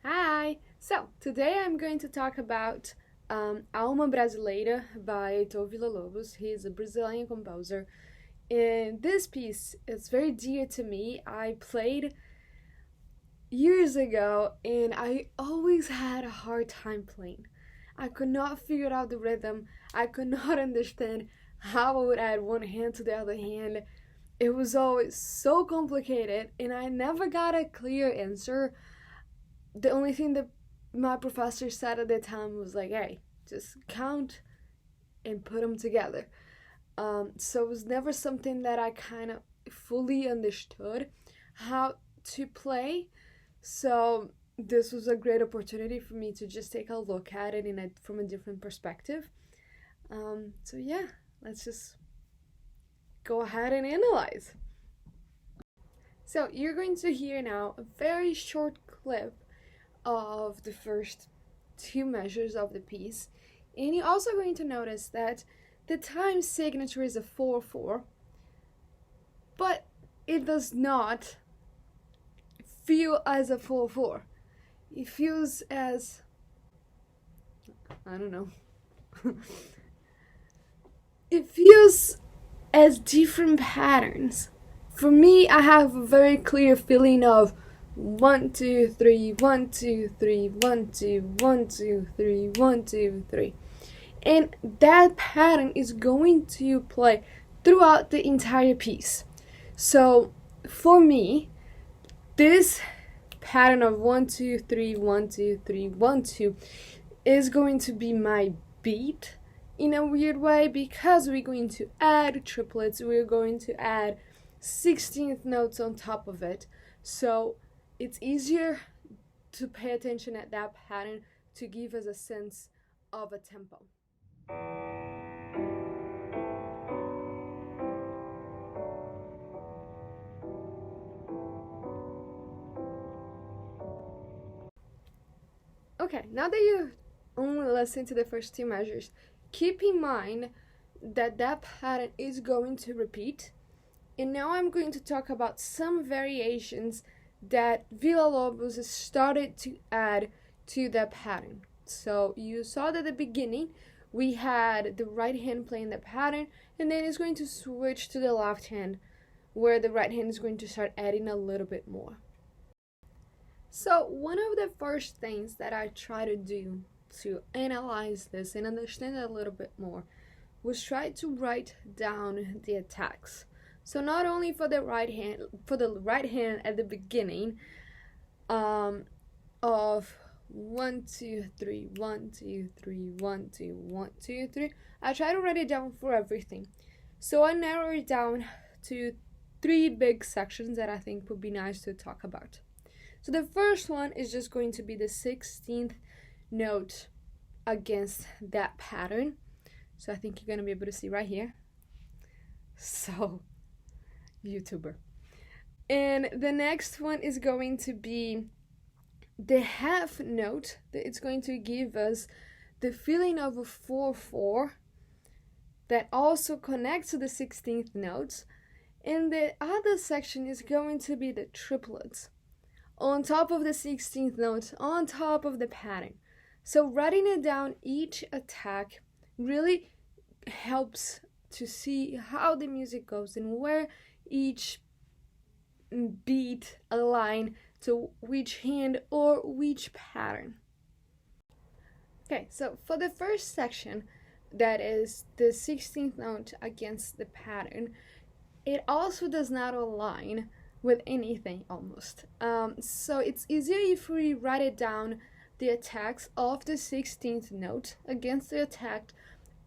Hi! So, today I'm going to talk about Alma Brasileira by Heitor Villa-Lobos. He's a Brazilian composer. And this piece is very dear to me. I played years ago and I always had a hard time playing. I could not figure out the rhythm. I could not understand how I would add one hand to the other hand. It was always so complicated and I never got a clear answer. The only thing that my professor said at the time was like, hey, just count and put them together. So it was never something that I kind of fully understood how to play. So this was a great opportunity for me to just take a look at it from a different perspective. So yeah, let's just go ahead and analyze. So you're going to hear now a very short clip of the first two measures of the piece, and you're also going to notice that the time signature is a 4/4, but it does not feel as a 4/4. It feels as, I don't know, it feels as different patterns. For me, I have a very clear feeling of 1, 2, 3, 1, 2, 3, 1, 2, 1, 2, 3, 1, 2, 3. And that pattern is going to play throughout the entire piece. So for me, this pattern of 1, 2, 3, 1, 2, 3, 1, 2 is going to be my beat in a weird way, because we're going to add triplets, we're going to add 16th notes on top of it. So it's easier to pay attention at that pattern to give us a sense of a tempo. Okay, now that you only listen to the first two measures, keep in mind that that pattern is going to repeat. And now I'm going to talk about some variations that Villa-Lobos started to add to that pattern. So you saw that at the beginning we had the right hand playing the pattern, and then it's going to switch to the left hand, where the right hand is going to start adding a little bit more. So one of the first things that I try to do to analyze this and understand it a little bit more was try to write down the attacks. So not only for the right hand at the beginning of 1, 2, 3, 1, 2, 3, 1, 2, 1, 2, 3, I try to write it down for everything. So I narrow it down to 3 big sections that I think would be nice to talk about. So the first one is just going to be the 16th note against that pattern. So I think you're going to be able to see right here. So YouTuber. And the next one is going to be the half note. It's going to give us the feeling of a 4/4 that also connects to the 16th notes. And the other section is going to be the triplets on top of the 16th note, on top of the pattern. So writing it down, each attack really helps to see how the music goes and where each beat align to which hand or which pattern. Okay, so for the first section, that is the 16th note against the pattern, it also does not align with anything almost. So it's easier if we write it down, the attacks of the 16th note against the attack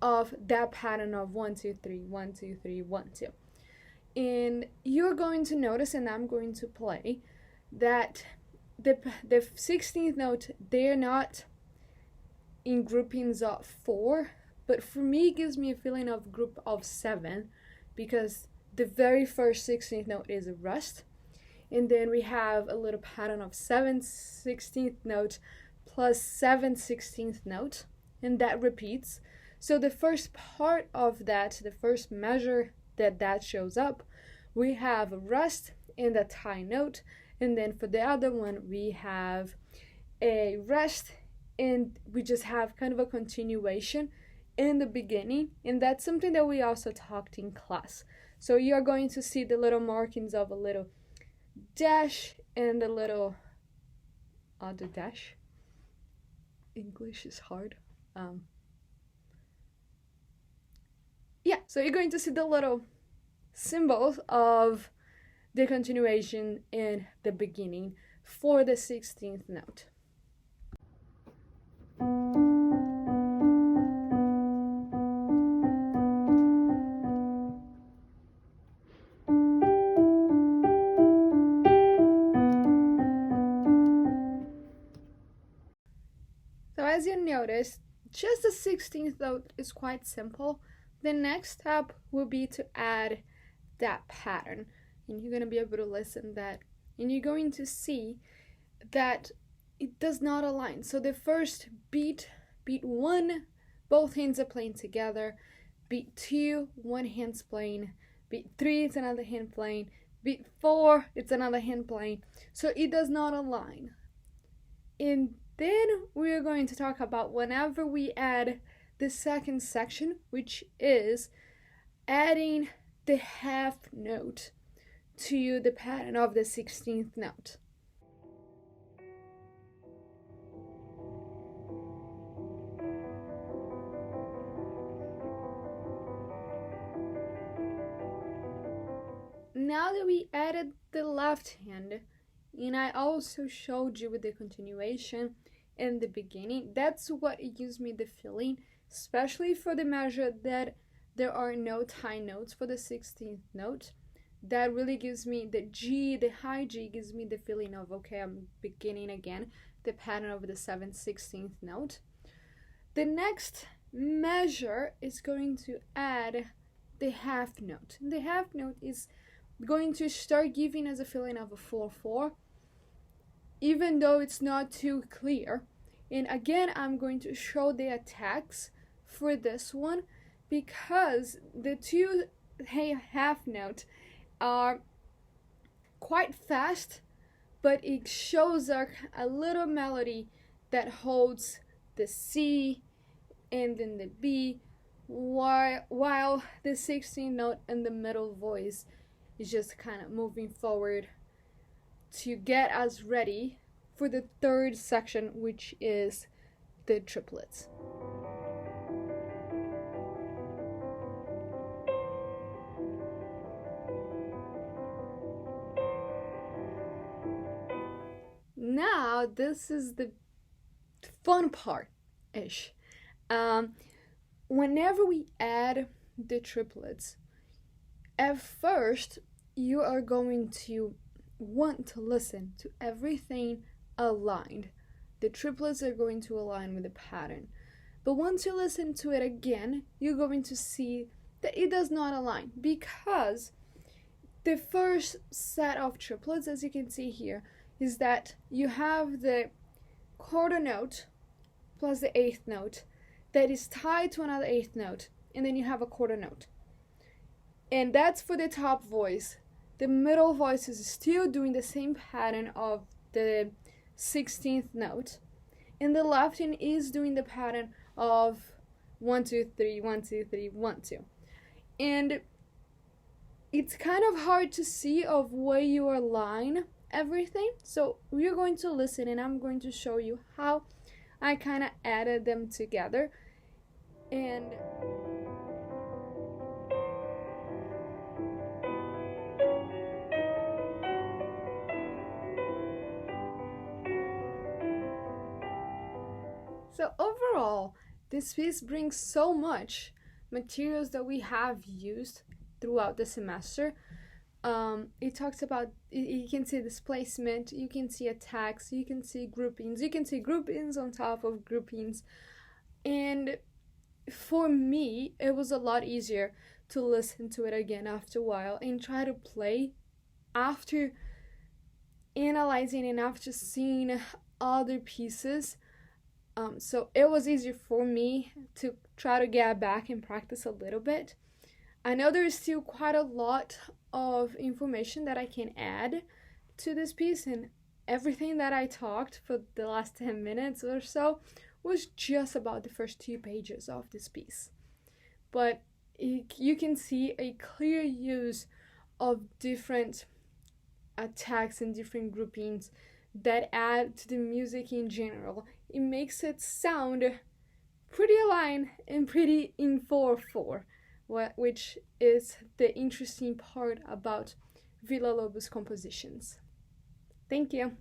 of that pattern of 1, 2, 3, 1, 2, 3, 1, 2. And you're going to notice, and I'm going to play, that the 16th note, they're not in groupings of 4, but for me it gives me a feeling of group of 7, because the very first 16th note is a rest, and then we have a little pattern of 7 16th note plus 7 16th note, and that repeats. So the first part of that, the first measure that shows up, we have a rest and a tie note, and then for the other one we have a rest, and we just have kind of a continuation in the beginning, and that's something that we also talked in class. So you're going to see the little markings of a little dash and a little other dash. English is hard. Yeah, so you're going to see the little symbols of the continuation in the beginning for the 16th note. So as you notice, just the 16th note is quite simple. The next step will be to add that pattern, and you're going to be able to listen that, and you're going to see that it does not align. So the first beat 1, both hands are playing together. Beat 2, one hand's playing. Beat 3, it's another hand playing. Beat 4, it's another hand playing. So it does not align. And then we're going to talk about whenever we add the second section, which is adding the half note to the pattern of the 16th note. Now that we added the left hand, and I also showed you with the continuation in the beginning, that's what it gives me the feeling, especially for the measure that there are no high notes for the 16th note. That really gives me the G, the high G gives me the feeling of, okay, I'm beginning again the pattern of the 7th, 16th note. The next measure is going to add the half note. The half note is going to start giving us a feeling of a 4/4, even though it's not too clear. And again, I'm going to show the attacks for this one, because the two half note are quite fast, but it shows a little melody that holds the C and then the B, while the 16th note and the middle voice is just kind of moving forward to get us ready for the third section, which is the triplets. Now, this is the fun part-ish. Whenever we add the triplets, at first, you are going to want to listen to everything aligned. The triplets are going to align with the pattern. But once you listen to it again, you're going to see that it does not align, because the first set of triplets, as you can see here, is that you have the quarter note plus the 8th note that is tied to another 8th note, and then you have a quarter note. And that's for the top voice. The middle voice is still doing the same pattern of the 16th note, and the left hand is doing the pattern of 1 2 3 1 2 3 1 2. And it's kind of hard to see of where you align everything, so we're going to listen, and I'm going to show you how I kind of added them together. And so overall, this piece brings so much materials that we have used throughout the semester. It talks about, you can see displacement, you can see attacks, you can see groupings on top of groupings. And for me, it was a lot easier to listen to it again after a while and try to play after analyzing and after seeing other pieces. So it was easier for me to try to get back and practice a little bit. I know there is still quite a lot of information that I can add to this piece, and everything that I talked for the last 10 minutes or so was just about the first 2 pages of this piece. But you can see a clear use of different attacks and different groupings that add to the music in general. It makes it sound pretty aligned and pretty in 4/4, which is the interesting part about Villa-Lobos compositions. Thank you.